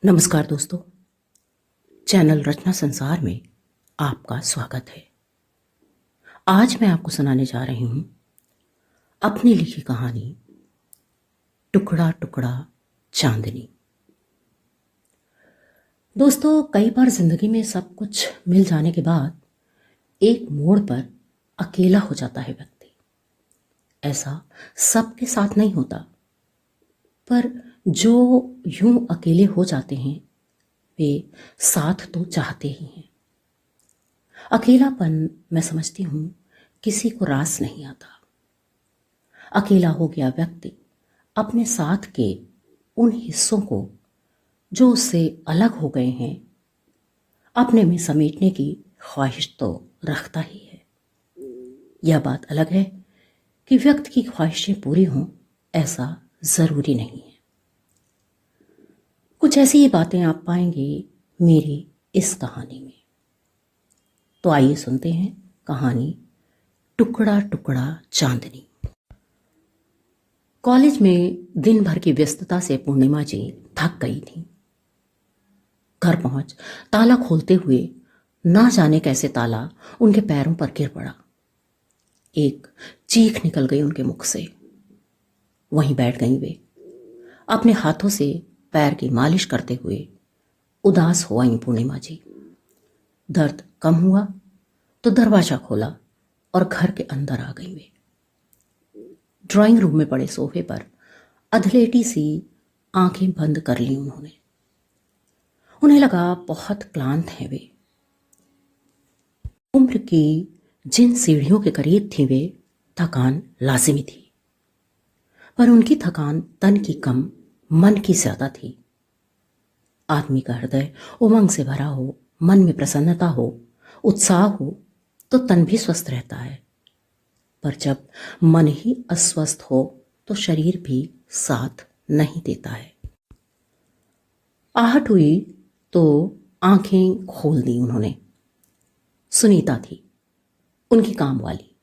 नमस्कार दोस्तों, चैनल रचना संसार में आपका स्वागत है। आज मैं आपको सुनाने जा रही हूं अपनी लिखी कहानी टुकड़ा टुकड़ा चांदनी। दोस्तों, कई बार जिंदगी में सब कुछ मिल जाने के बाद एक मोड़ पर अकेला हो जाता है व्यक्ति। ऐसा सबके साथ नहीं होता, पर जो यूं अकेले हो जाते हैं वे साथ तो चाहते ही हैं। अकेलापन, मैं समझती हूं, किसी को रास नहीं आता। अकेला हो गया व्यक्ति अपने साथ के उन हिस्सों को जो उससे अलग हो गए हैं अपने में समेटने की ख्वाहिश तो रखता ही है। यह बात अलग है कि व्यक्ति की ख्वाहिशें पूरी हों, ऐसा जरूरी नहीं है। कुछ ऐसी ही बातें आप पाएंगे मेरी इस कहानी में। तो आइए सुनते हैं कहानी टुकड़ा टुकड़ा चांदनी। कॉलेज में दिन भर की व्यस्तता से पूर्णिमा जी थक गई थी। घर पहुंच ताला खोलते हुए ना जाने कैसे ताला उनके पैरों पर गिर पड़ा। एक चीख निकल गई उनके मुख से। वहीं बैठ गई वे, अपने हाथों से पैर की मालिश करते हुए उदास हो आई पूर्णिमा जी। दर्द कम हुआ तो दरवाजा खोला और घर के अंदर आ गई वे। ड्राइंग रूम में पड़े सोफे पर अधलेटी सी आंखें बंद कर ली उन्होंने। उन्हें लगा बहुत क्लांत हैं वे। उम्र की जिन सीढ़ियों के करीब थी वे, थकान लाजिमी थी, पर उनकी थकान तन की कम, मन की ज्यादा थी। आदमी का हृदय उमंग से भरा हो, मन में प्रसन्नता हो, उत्साह हो तो तन भी स्वस्थ रहता है। पर जब मन ही अस्वस्थ हो तो शरीर भी साथ नहीं देता है। आहट हुई तो आंखें खोल दी उन्होंने। सुनीता थी उनकी काम वाली।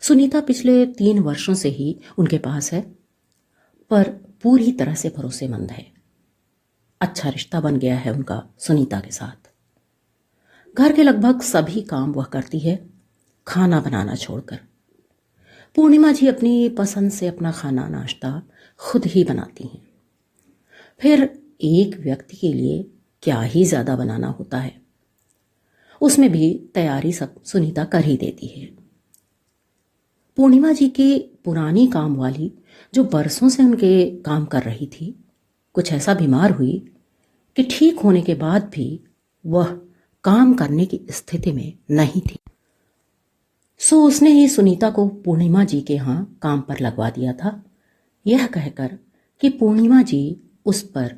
सुनीता पिछले 3 वर्षों से ही उनके पास है, पर पूरी तरह से भरोसेमंद है। अच्छा रिश्ता बन गया है उनका सुनीता के साथ। घर के लगभग सभी काम वह करती है, खाना बनाना छोड़कर। पूर्णिमा जी अपनी पसंद से अपना खाना नाश्ता खुद ही बनाती हैं। फिर एक व्यक्ति के लिए क्या ही ज्यादा बनाना होता है। उसमें भी तैयारी सब सुनीता कर ही देती है। पूर्णिमा जी की पुरानी काम वाली, जो बरसों से उनके काम कर रही थी, कुछ ऐसा बीमार हुई कि ठीक होने के बाद भी वह काम करने की स्थिति में नहीं थी। सो उसने ही सुनीता को पूर्णिमा जी के यहाँ काम पर लगवा दिया था, यह कहकर कि पूर्णिमा जी उस पर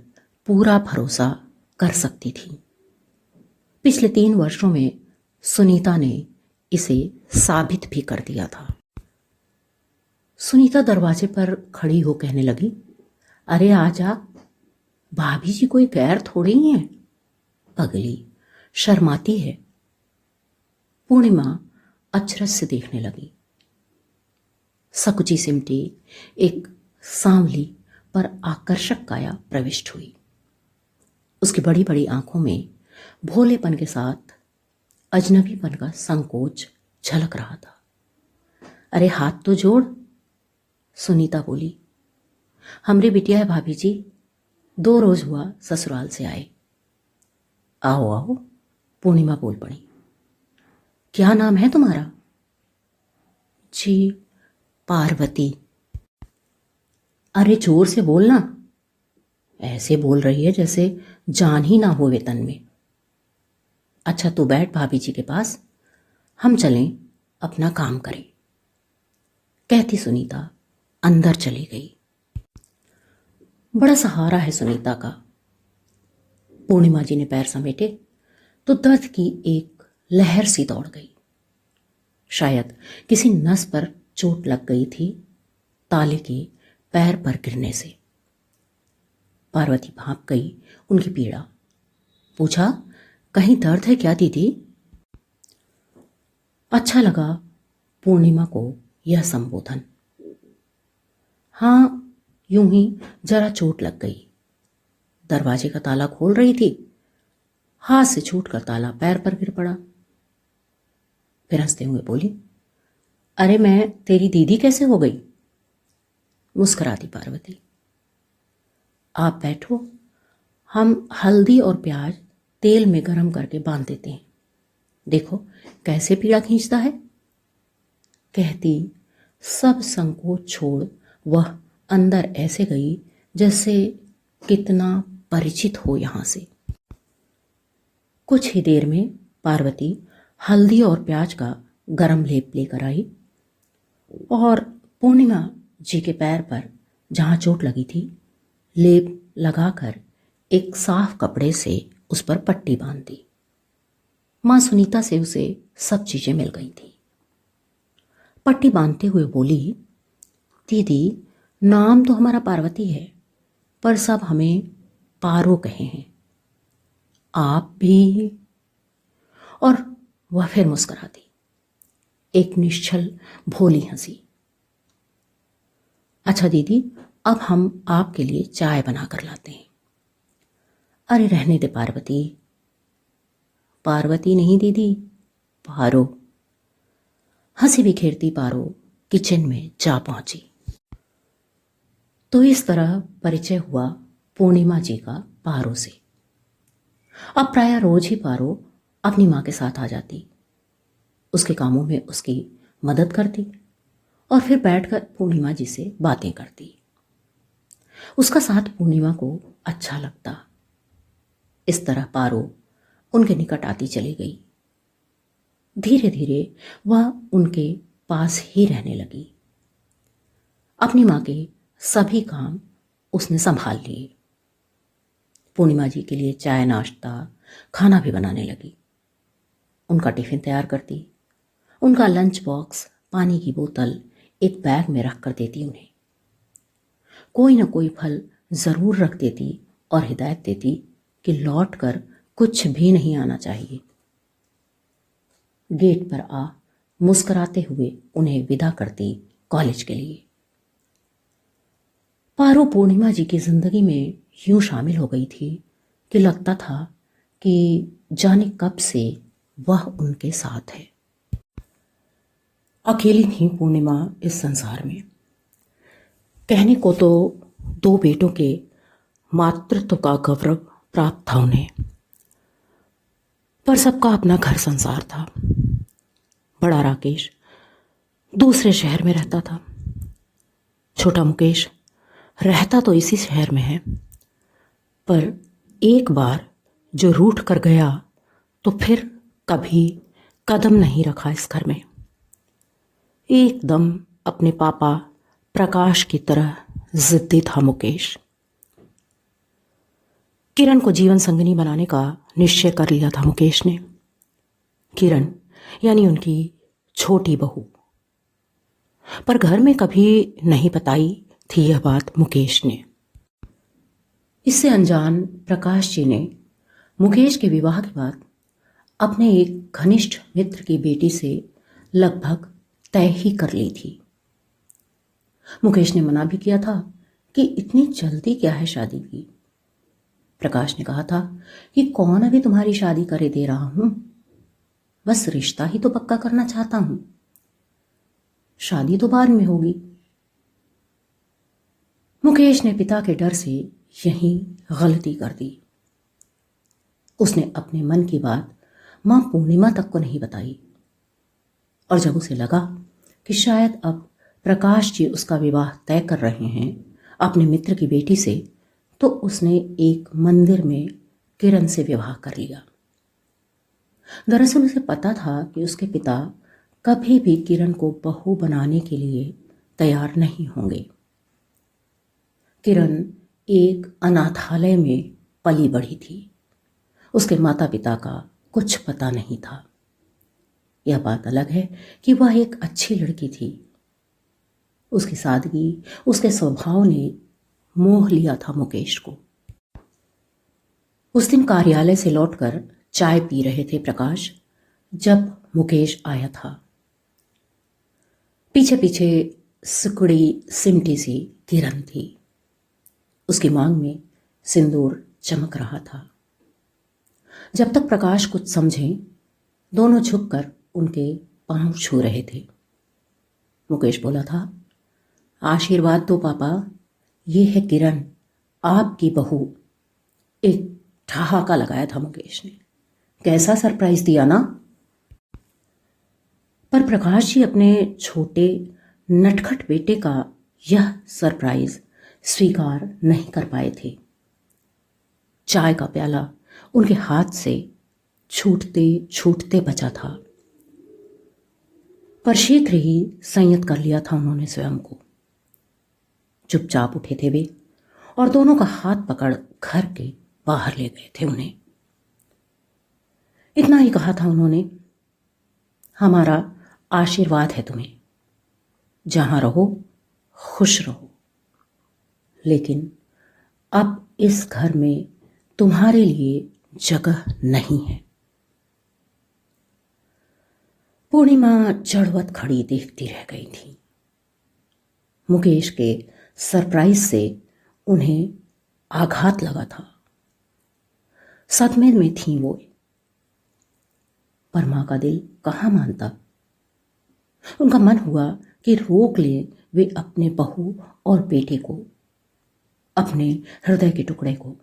पूरा भरोसा कर सकती थी। पिछले 3 वर्षों में सुनीता ने इसे साबित भी कर दिया था। सुनीता दरवाजे पर खड़ी हो कहने लगी, अरे आजा, भाभी जी कोई गैर थोड़ी ही है। अगली शर्माती है। पूर्णिमा अचरज से देखने लगी। सकुची सिमटी एक सांवली पर आकर्षक काया प्रविष्ट हुई। उसकी बड़ी बड़ी आंखों में भोलेपन के साथ अजनबीपन का संकोच झलक रहा था। अरे हाथ तो जोड़, सुनीता बोली। हमरी बिटिया है भाभी जी, 2 रोज हुआ ससुराल से आए। आओ आओ, पूर्णिमा बोल पड़ी। क्या नाम है तुम्हारा? जी, पार्वती। अरे जोर से बोलना, ऐसे बोल रही है जैसे जान ही ना हो वेतन में। अच्छा तू बैठ भाभी जी के पास, हम चलें अपना काम करें, कहती सुनीता अंदर चली गई। बड़ा सहारा है सुनीता का। पूर्णिमा जी ने पैर समेटे तो दर्द की एक लहर सी दौड़ गई। शायद किसी नस पर चोट लग गई थी ताले के पैर पर गिरने से। पार्वती भांप गई उनकी पीड़ा। पूछा, कहीं दर्द है क्या दीदी? अच्छा लगा पूर्णिमा को यह संबोधन। हाँ, यूं ही जरा चोट लग गई, दरवाजे का ताला खोल रही थी, हाथ से छूटकर ताला पैर पर गिर पड़ा। फिर हंसते हुए बोली, अरे मैं तेरी दीदी कैसे हो गई? मुस्कुराती पार्वती, आप बैठो, हम हल्दी और प्याज तेल में गरम करके बांध देते हैं, देखो कैसे पीड़ा खींचता है। कहती सब संकोच छोड़ वह अंदर ऐसे गई जैसे कितना परिचित हो यहां से। कुछ ही देर में पार्वती हल्दी और प्याज का गरम लेप लेकर आई और पूर्णिमा जी के पैर पर जहां चोट लगी थी लेप लगाकर एक साफ कपड़े से उस पर पट्टी बांध दी। मां सुनीता से उसे सब चीजें मिल गई थी। पट्टी बांधते हुए बोली, दीदी नाम तो हमारा पार्वती है, पर सब हमें पारो कहे हैं, आप भी। और वह फिर मुस्कुरा दी, एक निश्चल भोली हंसी। अच्छा दीदी, अब हम आपके लिए चाय बनाकर लाते हैं। अरे रहने दे पार्वती। पार्वती नहीं दीदी, पारो। हंसी बिखेरती पारो किचन में जा पहुंची। तो इस तरह परिचय हुआ पूर्णिमा जी का पारो से। अब प्रायः रोज ही पारो अपनी मां के साथ आ जाती, उसके कामों में उसकी मदद करती और फिर बैठकर पूर्णिमा जी से बातें करती। उसका साथ पूर्णिमा को अच्छा लगता। इस तरह पारो उनके निकट आती चली गई। धीरे धीरे वह उनके पास ही रहने लगी। अपनी मां के सभी काम उसने संभाल लिए। पूर्णिमा जी के लिए चाय नाश्ता खाना भी बनाने लगी। उनका टिफिन तैयार करती, उनका लंच बॉक्स, पानी की बोतल एक बैग में रख कर देती उन्हें। कोई न कोई फल जरूर रख देती और हिदायत देती कि लौट कर कुछ भी नहीं आना चाहिए। गेट पर आ मुस्कुराते हुए उन्हें विदा करती कॉलेज के लिए। पारो पूर्णिमा जी की जिंदगी में यूं शामिल हो गई थी कि लगता था कि जाने कब से वह उनके साथ है। अकेली थी पूर्णिमा इस संसार में। कहने को तो 2 बेटों के मातृत्व का गौरव प्राप्त था उन्हें, पर सबका अपना घर संसार था। बड़ा राकेश दूसरे शहर में रहता था, छोटा मुकेश रहता तो इसी शहर में है, पर एक बार जो रूठ कर गया तो फिर कभी कदम नहीं रखा इस घर में। एकदम अपने पापा प्रकाश की तरह जिद्दी था मुकेश। किरण को जीवन संगिनी बनाने का निश्चय कर लिया था मुकेश ने। किरण यानी उनकी छोटी बहू। पर घर में कभी नहीं बताई थी यह बात मुकेश ने। इससे अनजान प्रकाश जी ने मुकेश के विवाह के बाद अपने एक घनिष्ठ मित्र की बेटी से लगभग तय ही कर ली थी। मुकेश ने मना भी किया था कि इतनी जल्दी क्या है शादी की। प्रकाश ने कहा था कि कौन अभी तुम्हारी शादी करे दे रहा हूं, बस रिश्ता ही तो पक्का करना चाहता हूं, शादी तो बाद में होगी। मुकेश ने पिता के डर से यही गलती कर दी। उसने अपने मन की बात मां पूर्णिमा तक को नहीं बताई, और जब उसे लगा कि शायद अब प्रकाश जी उसका विवाह तय कर रहे हैं अपने मित्र की बेटी से, तो उसने एक मंदिर में किरण से विवाह कर लिया। दरअसल उसे पता था कि उसके पिता कभी भी किरण को बहू बनाने के लिए तैयार नहीं होंगे। किरण एक अनाथालय में पली बढ़ी थी। उसके माता पिता का कुछ पता नहीं था। यह बात अलग है कि वह एक अच्छी लड़की थी। उसकी सादगी, उसके स्वभाव ने मोह लिया था मुकेश को। उस दिन कार्यालय से लौटकर चाय पी रहे थे प्रकाश, जब मुकेश आया था। पीछे पीछे सिकुड़ी सिमटी सी किरण थी। उसकी मांग में सिंदूर चमक रहा था। जब तक प्रकाश कुछ समझे, दोनों झुककर उनके पांव छू रहे थे। मुकेश बोला था, आशीर्वाद दो पापा, ये है किरण, आपकी बहू। एक ठहाका लगाया था मुकेश ने। कैसा सरप्राइज दिया ना। पर प्रकाश जी अपने छोटे नटखट बेटे का यह सरप्राइज स्वीकार नहीं कर पाए थे। चाय का प्याला उनके हाथ से छूटते छूटते बचा था, पर शीघ्र ही संयत कर लिया था उन्होंने स्वयं को। चुपचाप उठे थे वे और दोनों का हाथ पकड़ घर के बाहर ले गए थे उन्हें। इतना ही कहा था उन्होंने, हमारा आशीर्वाद है तुम्हें, जहां रहो खुश रहो, लेकिन अब इस घर में तुम्हारे लिए जगह नहीं है। पूर्णिमा जड़वत खड़ी देखती रह गई थी। मुकेश के सरप्राइज से उन्हें आघात लगा था। सदमे में थी वो, पर मां का दिल कहाँ मानता। उनका मन हुआ कि रोक ले वे अपने बहू और बेटे को, अपने हृदय के टुकड़े को,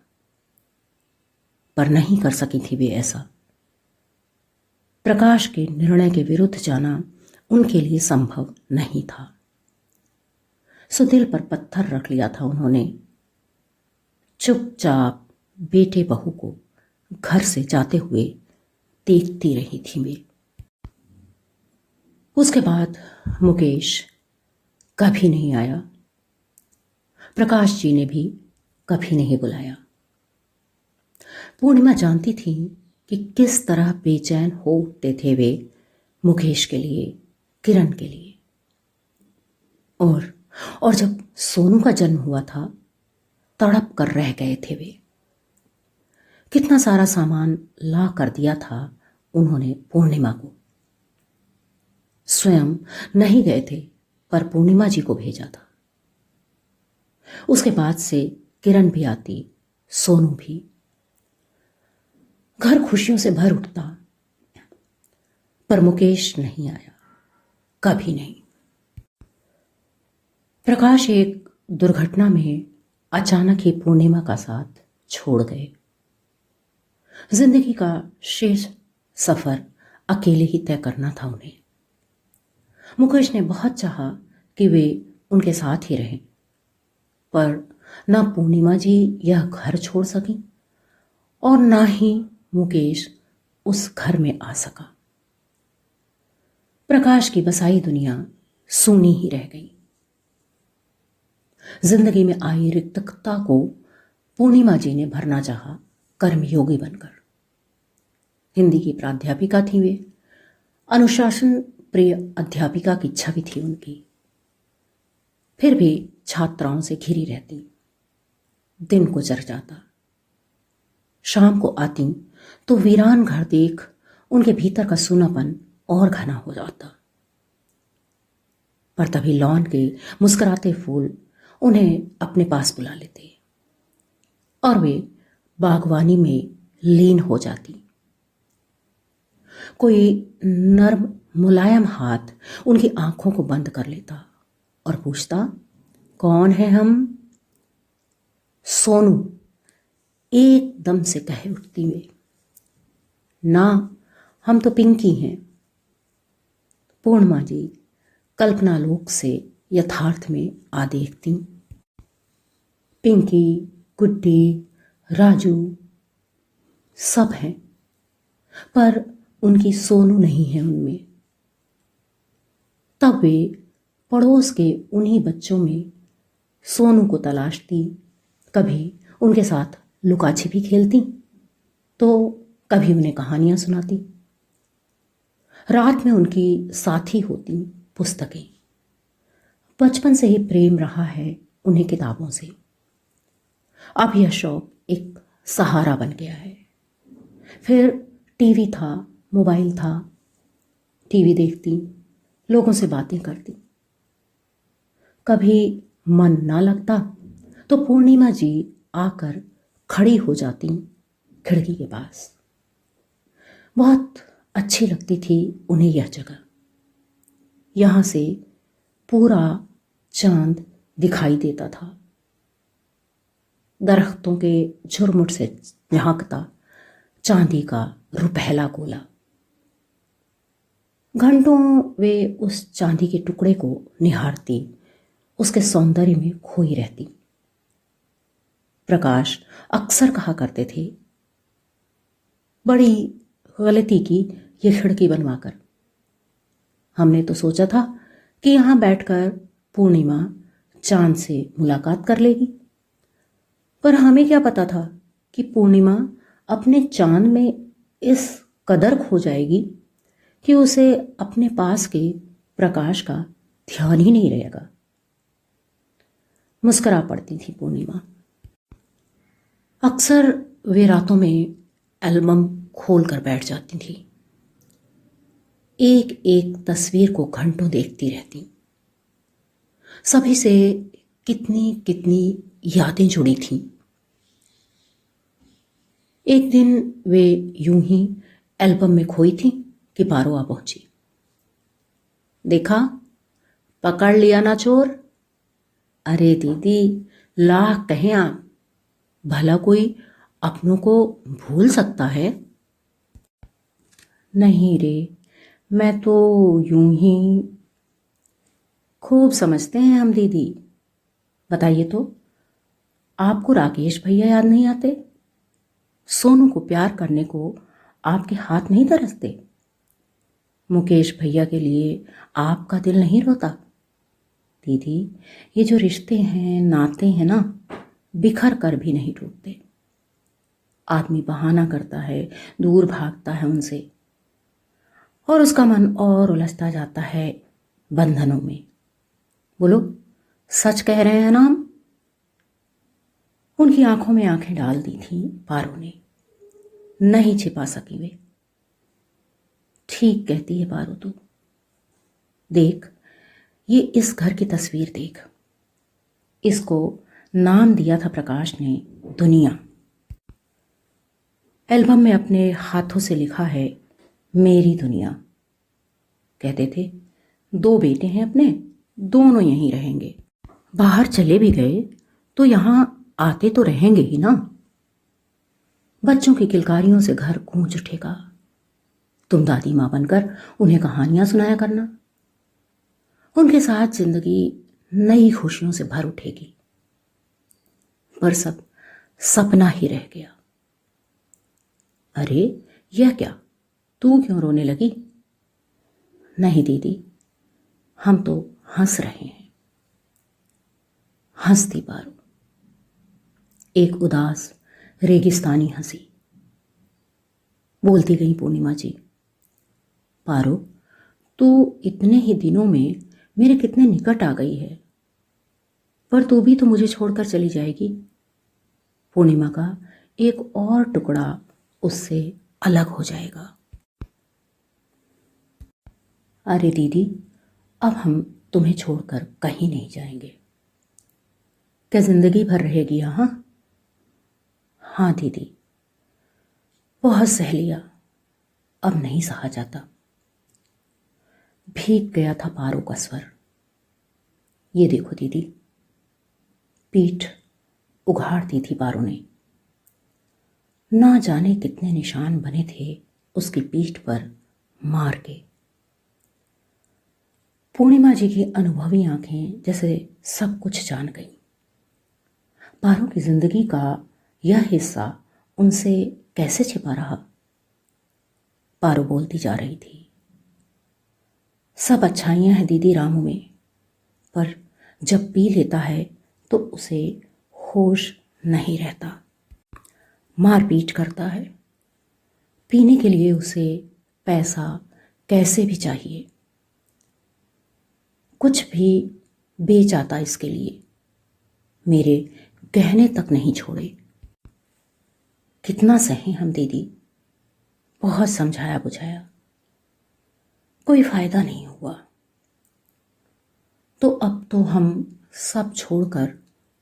पर नहीं कर सकी थी वे ऐसा। प्रकाश के निर्णय के विरुद्ध जाना उनके लिए संभव नहीं था। सो दिल पर पत्थर रख लिया था उन्होंने। चुपचाप बेटे बहू को घर से जाते हुए देखती रही थी वे। उसके बाद मुकेश कभी नहीं आया। प्रकाश जी ने भी कभी नहीं बुलाया। पूर्णिमा जानती थी कि किस तरह बेचैन हो उठते थे वे मुकेश के लिए, किरण के लिए। और जब सोनू का जन्म हुआ था, तड़प कर रह गए थे वे। कितना सारा सामान ला कर दिया था उन्होंने पूर्णिमा को। स्वयं नहीं गए थे, पर पूर्णिमा जी को भेजा था। उसके बाद से किरण भी आती, सोनू भी। घर खुशियों से भर उठता, पर मुकेश नहीं आया, कभी नहीं। प्रकाश एक दुर्घटना में अचानक ही पूर्णिमा का साथ छोड़ गए। जिंदगी का शेष सफर अकेले ही तय करना था उन्हें। मुकेश ने बहुत चाहा कि वे उनके साथ ही रहें, पर ना पूर्णिमा जी यह घर छोड़ सकी और ना ही मुकेश उस घर में आ सका। प्रकाश की बसाई दुनिया सूनी ही रह गई। जिंदगी में आई रिक्तता को पूर्णिमा जी ने भरना चाहा, कर्मयोगी बनकर। हिंदी की प्राध्यापिका थी वे, अनुशासन प्रिय अध्यापिका की छवि थी उनकी। फिर भी छात्राओं से घिरी रहती। दिन गुजर जाता, शाम को आती तो वीरान घर देख उनके भीतर का सूनापन और घना हो जाता। पर तभी लॉन के मुस्कुराते फूल उन्हें अपने पास बुला लेते और वे बागवानी में लीन हो जाती। कोई नर्म मुलायम हाथ उनकी आंखों को बंद कर लेता और पूछता, कौन है हम? सोनू एकदम से कह उठती वे, ना, हम तो पिंकी हैं। पूर्णिमा जी कल्पनालोक से यथार्थ में आ देखती। पिंकी, गुड्डी, राजू सब हैं, पर उनकी सोनू नहीं है उनमें। तब वे पड़ोस के उन्हीं बच्चों में सोनू को तलाशती, कभी उनके साथ लुका छिपी खेलती, तो कभी उन्हें कहानियां सुनाती। रात में उनकी साथी होती पुस्तकें। बचपन से ही प्रेम रहा है उन्हें किताबों से। अब यह शौक एक सहारा बन गया है। फिर टीवी था, मोबाइल था, टीवी देखती, लोगों से बातें करती। कभी मन ना लगता तो पूर्णिमा जी आकर खड़ी हो जाती खिड़की के पास। बहुत अच्छी लगती थी उन्हें यह जगह। यहाँ से पूरा चांद दिखाई देता था, दरख्तों के झुरमुट से झांकता चांदी का रुपहला गोला। घंटों वे उस चांदी के टुकड़े को निहारती, उसके सौंदर्य में खोई रहती। प्रकाश अक्सर कहा करते थे, बड़ी गलती की ये खिड़की बनवाकर। हमने तो सोचा था कि यहाँ बैठकर पूर्णिमा चांद से मुलाकात कर लेगी, पर हमें क्या पता था कि पूर्णिमा अपने चांद में इस कदर खो जाएगी कि उसे अपने पास के प्रकाश का ध्यान ही नहीं रहेगा। मुस्कुरा पड़ती थी पूर्णिमा। अक्सर वे रातों में एल्बम खोल कर बैठ जाती थी, एक एक तस्वीर को घंटों देखती रहती। सभी से कितनी कितनी यादें जुड़ी थीं। एक दिन वे यूं ही एल्बम में खोई थी कि पारो आ पहुंची। देखा, पकड़ लिया ना चोर। अरे दीदी, लाख कहें आप, भला कोई अपनों को भूल सकता है? नहीं रे, मैं तो यूं ही। खूब समझते हैं हम दीदी। बताइए तो, आपको राकेश भैया याद नहीं आते? सोनू को प्यार करने को आपके हाथ नहीं तरसते? मुकेश भैया के लिए आपका दिल नहीं रोता? दीदी, ये जो रिश्ते हैं, नाते हैं ना, बिखर कर भी नहीं टूटते। आदमी बहाना करता है, दूर भागता है उनसे, और उसका मन और उलझता जाता है बंधनों में। बोलो, सच कह रहे हैं ना हम? उनकी आंखों में आंखें डाल दी थी पारो ने, नहीं छिपा सकी वे। ठीक कहती है पारो तू। देख, ये इस घर की तस्वीर देख। इसको नाम दिया था प्रकाश ने दुनिया। एल्बम में अपने हाथों से लिखा है मेरी दुनिया। कहते थे 2 बेटे हैं अपने, दोनों यहीं रहेंगे। बाहर चले भी गए तो यहां आते तो रहेंगे ही ना। बच्चों की किलकारियों से घर गूंज उठेगा। तुम दादी माँ बनकर उन्हें कहानियां सुनाया करना। उनके साथ जिंदगी नई खुशियों से भर उठेगी। पर सब सपना ही रह गया। अरे यह क्या, तू क्यों रोने लगी? नहीं दीदी, हम तो हंस रहे हैं। हंसती पारो, एक उदास रेगिस्तानी हंसी। बोलती गई पूर्णिमा जी, पारो, तू इतने ही दिनों में मेरे कितने निकट आ गई है, पर तू भी तो मुझे छोड़कर चली जाएगी। पूर्णिमा का एक और टुकड़ा उससे अलग हो जाएगा। अरे दीदी, अब हम तुम्हें छोड़कर कहीं नहीं जाएंगे। क्या जिंदगी भर रहेगी यहाँ? हाँ दीदी, बहुत सह लिया, अब नहीं सहा जाता। भीग गया था पारो का स्वर। ये देखो दीदी, पीठ उघाड़ दी थी पारो ने। ना जाने कितने निशान बने थे उसकी पीठ पर मार के। पूर्णिमा जी की अनुभवी आंखें जैसे सब कुछ जान गईं। पारो की जिंदगी का यह हिस्सा उनसे कैसे छिपा रहा? पारो बोलती जा रही थी, सब अच्छाइयां हैं दीदी रामू में, पर जब पी लेता है तो उसे होश नहीं रहता। मारपीट करता है। पीने के लिए उसे पैसा कैसे भी चाहिए। कुछ भी बेच आता इसके लिए। मेरे गहने तक नहीं छोड़े। कितना सहे हम दीदी, बहुत समझाया बुझाया, कोई फायदा नहीं हुआ। तो अब तो हम सब छोड़कर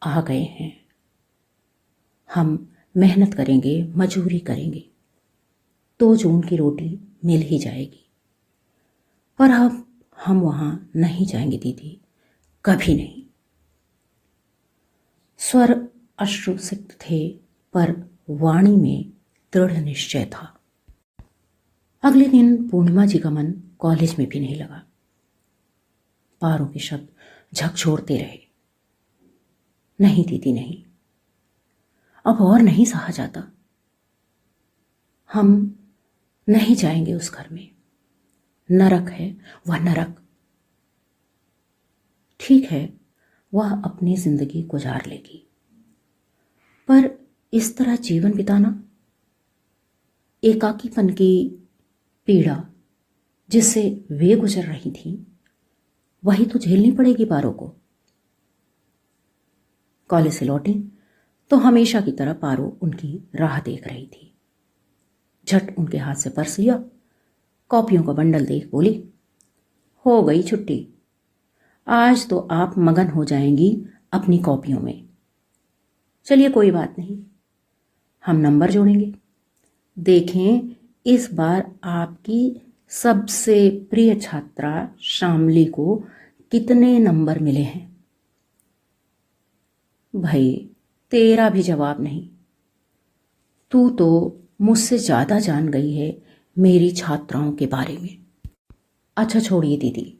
आ गए हैं। हम मेहनत करेंगे, मजूरी करेंगे, 2 जून की रोटी मिल ही जाएगी। पर अब हम वहां नहीं जाएंगे दीदी, कभी नहीं। स्वर अश्रुसिक्त थे, पर वाणी में दृढ़ निश्चय था। अगले दिन पूर्णिमा जी का मन कॉलेज में भी नहीं लगा। पारों के शब्द झकझोरते रहे, नहीं दीदी नहीं, अब और नहीं सहा जाता। हम नहीं जाएंगे उस घर में, नरक है वह नरक। ठीक है, वह अपनी जिंदगी गुजार लेगी, पर इस तरह जीवन बिताना, एकाकीपन की पीड़ा जिससे वे गुजर रही थीं, वही तो झेलनी पड़ेगी पारो को। कॉलेज से लौटी तो हमेशा की तरह पारो उनकी राह देख रही थी। झट उनके हाथ से पर्स लिया, कॉपियों का बंडल देख बोली, हो गई छुट्टी, आज तो आप मगन हो जाएंगी अपनी कॉपियों में। चलिए कोई बात नहीं, हम नंबर जोड़ेंगे, देखें इस बार आपकी सबसे प्रिय छात्रा शामली को कितने नंबर मिले हैं। भाई तेरा भी जवाब नहीं, तू तो मुझसे ज्यादा जान गई है मेरी छात्राओं के बारे में। अच्छा छोड़िए दीदी,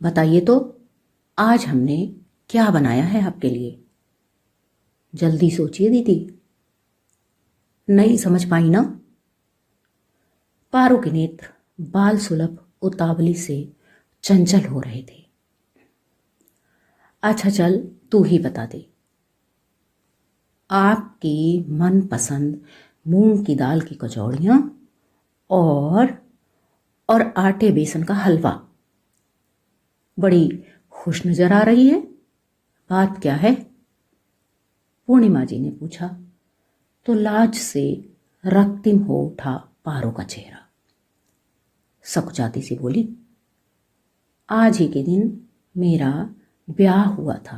बताइए तो आज हमने क्या बनाया है आपके लिए। जल्दी सोचिए दीदी, नहीं समझ पाई ना। पारो के नेत्र बाल सुलभ उतावली से चंचल हो रहे थे। अच्छा चल तू ही बता दे, आपकी मनपसंद मूंग की दाल की कचौड़ियाँ और आटे बेसन का हलवा। बड़ी खुश नजर आ रही है, बात क्या है? पूर्णिमा जी ने पूछा तो लाज से रक्तिम हो उठा पारो का चेहरा। सकुचाती सी बोली, आज ही के दिन मेरा ब्याह हुआ था,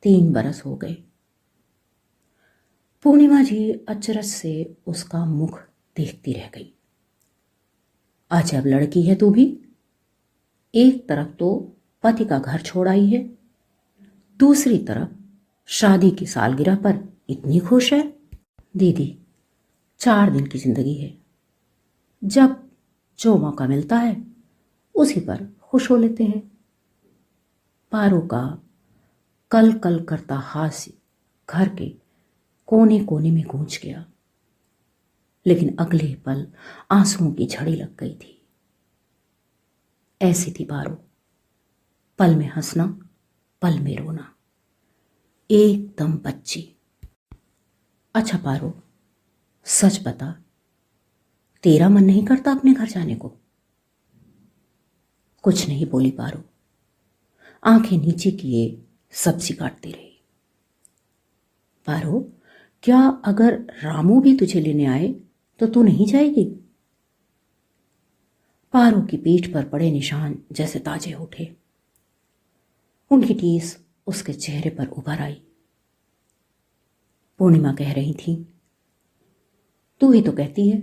3 बरस हो गए। पूर्णिमा जी अचरज से उसका मुख देखती रह गई। अजब लड़की है तू भी, एक तरफ तो पति का घर छोड़ आई है, दूसरी तरफ शादी की सालगिरह पर इतनी खुश है। दीदी 4 दिन की जिंदगी है, जब जो मौका मिलता है उसी पर खुश हो लेते हैं। पारो का कल कल करता हास्य घर के कोने कोने में गूंज गया, लेकिन अगले पल आंसुओं की झड़ी लग गई थी। ऐसी थी पारो, पल में हंसना, पल में रोना, एकदम बच्ची। अच्छा पारो, सच बता, तेरा मन नहीं करता अपने घर जाने को? कुछ नहीं बोली पारो, आंखें नीचे किए सब्जी काटती रही। पारो, क्या अगर रामू भी तुझे लेने आए तो तू नहीं जाएगी? पारो की पीठ पर पड़े निशान जैसे ताजे उठे, उनकी टीस उसके चेहरे पर उभर आई। पूर्णिमा कह रही थी, तू ही तो कहती है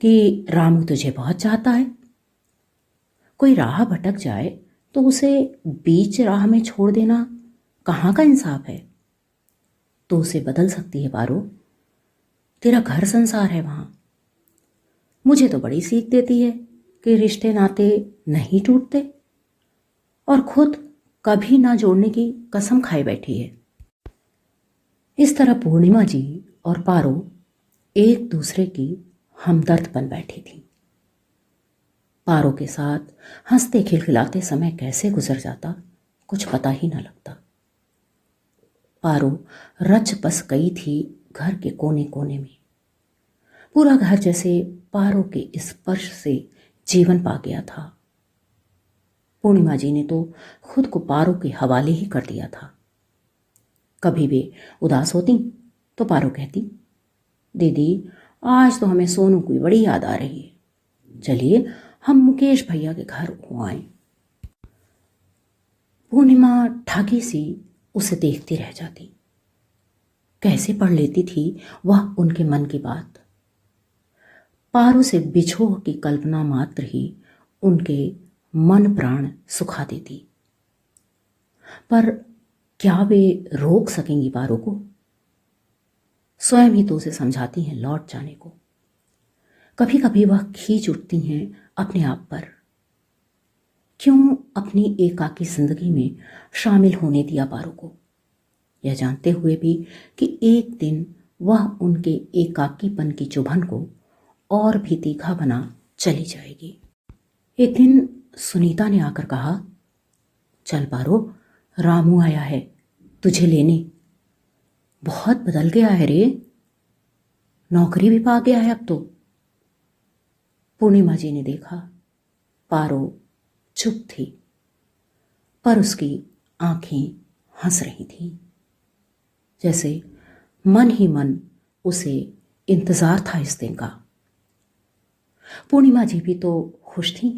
कि रामू तुझे बहुत चाहता है, कोई राह भटक जाए तो उसे बीच राह में छोड़ देना कहाँ का इंसाफ है? तो उसे बदल सकती है पारो, तेरा घर संसार है वहां। मुझे तो बड़ी सीख देती है कि रिश्ते नाते नहीं टूटते, और खुद कभी ना जोड़ने की कसम खाए बैठी है। इस तरह पूर्णिमा जी और पारो एक दूसरे की हमदर्द बन बैठी थी। पारो के साथ हंसते खिलखिलाते समय कैसे गुजर जाता कुछ पता ही न लगता। पारो रच बस गई थी घर के कोने कोने में, पूरा घर जैसे पारो के स्पर्श से जीवन पा गया था। पूर्णिमा जी ने तो खुद को पारो के हवाले ही कर दिया था। कभी वे उदास होती तो पारो कहती, दीदी आज तो हमें सोनू की बड़ी याद आ रही है, चलिए हम मुकेश भैया के घर हो आए। पूर्णिमा ठागी सी उसे देखती रह जाती। कैसे पढ़ लेती थी वह उनके मन की बात। पारो से बिछोह की कल्पना मात्र ही उनके मन प्राण सुखा देती। पर क्या वे रोक सकेंगी पारो को? स्वयं ही तो उसे समझाती हैं लौट जाने को। कभी कभी वह खींच उठती हैं अपने आप पर। क्यों अपनी एकाकी जिंदगी में शामिल होने दिया पारो को, यह जानते हुए भी कि एक दिन वह उनके एकाकीपन की चुभन को और भी तीखा बना चली जाएगी। एक दिन सुनीता ने आकर कहा, चल पारो, रामू आया है तुझे लेने। बहुत बदल गया है रे, नौकरी भी पा गया है अब तो। पूर्णिमा जी ने देखा पारो चुप थी, पर उसकी आंखें हंस रही थीं, जैसे मन ही मन उसे इंतजार था इस दिन का। पूर्णिमा जी भी तो खुश थी।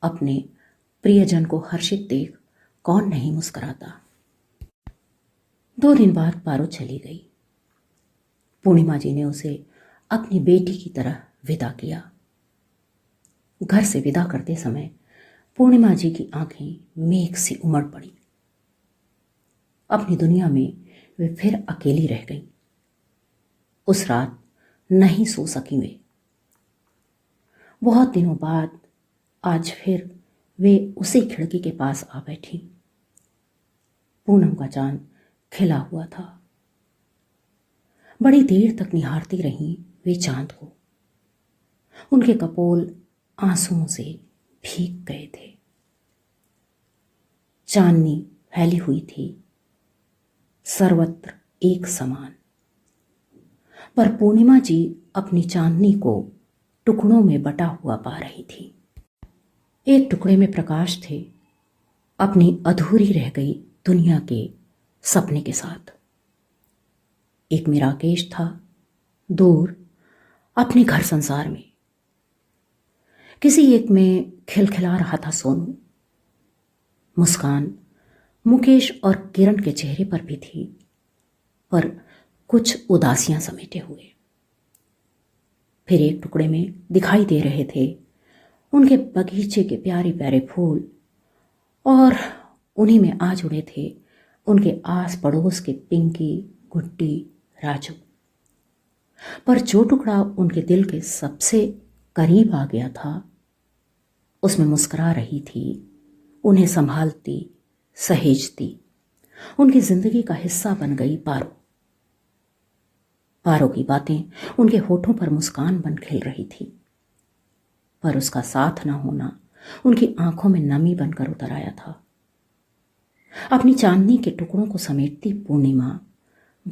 अपने प्रियजन को हर्षित देख कौन नहीं मुस्कुराता। 2 दिन बाद पारो चली गई। पूर्णिमा जी ने उसे अपनी बेटी की तरह विदा किया। घर से विदा करते समय पूर्णिमा जी की आंखें मेघ सी उमड़ पड़ी। अपनी दुनिया में वे फिर अकेली रह गईं। उस रात नहीं सो सकी वे। बहुत दिनों बाद आज फिर वे उसी खिड़की के पास आ बैठी। पूनम का चांद खिला हुआ था। बड़ी देर तक निहारती रहीं वे चांद को। उनके कपोल आंसुओं से भीग गए थे। चांदनी फैली हुई थी सर्वत्र एक समान, पर पूर्णिमा जी अपनी चांदनी को टुकड़ों में बटा हुआ पा रही थी। एक टुकड़े में प्रकाश थे अपनी अधूरी रह गई दुनिया के सपने के साथ। एक में राकेश था दूर अपने घर संसार में। किसी एक में खिलखिला रहा था सोनू। मुस्कान मुकेश और किरण के चेहरे पर भी थी, पर कुछ उदासियां समेटे हुए। फिर एक टुकड़े में दिखाई दे रहे थे उनके बगीचे के प्यारे प्यारे फूल, और उन्हीं में आ जुड़े थे उनके आस पड़ोस के पिंकी, गुड्डी, राजू। पर जो टुकड़ा उनके दिल के सबसे करीब आ गया था, उसमें मुस्कुरा रही थी, उन्हें संभालती, सहेजती, उनकी जिंदगी का हिस्सा बन गई पारो। पारो की बातें उनके होठों पर मुस्कान बन खिल रही थी, पर उसका साथ न होना उनकी आंखों में नमी बनकर उतर आया था। अपनी चांदनी के टुकड़ों को समेटती पूर्णिमा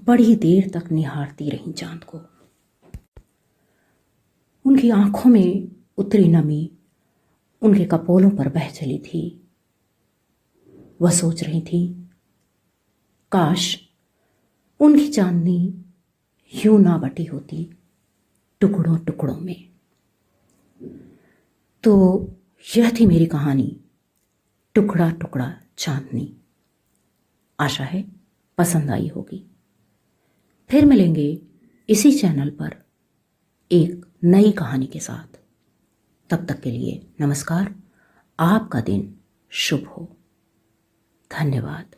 बड़ी देर तक निहारती रही चांद को। उनकी आंखों में उतरी नमी उनके कपोलों पर बह चली थी। वह सोच रही थी, काश उनकी चांदनी यूं ना बटी होती टुकड़ों टुकड़ों में। तो यह थी मेरी कहानी, टुकड़ा टुकड़ा चांदनी। आशा है पसंद आई होगी। फिर मिलेंगे इसी चैनल पर एक नई कहानी के साथ। तब तक के लिए नमस्कार। आपका दिन शुभ हो। धन्यवाद।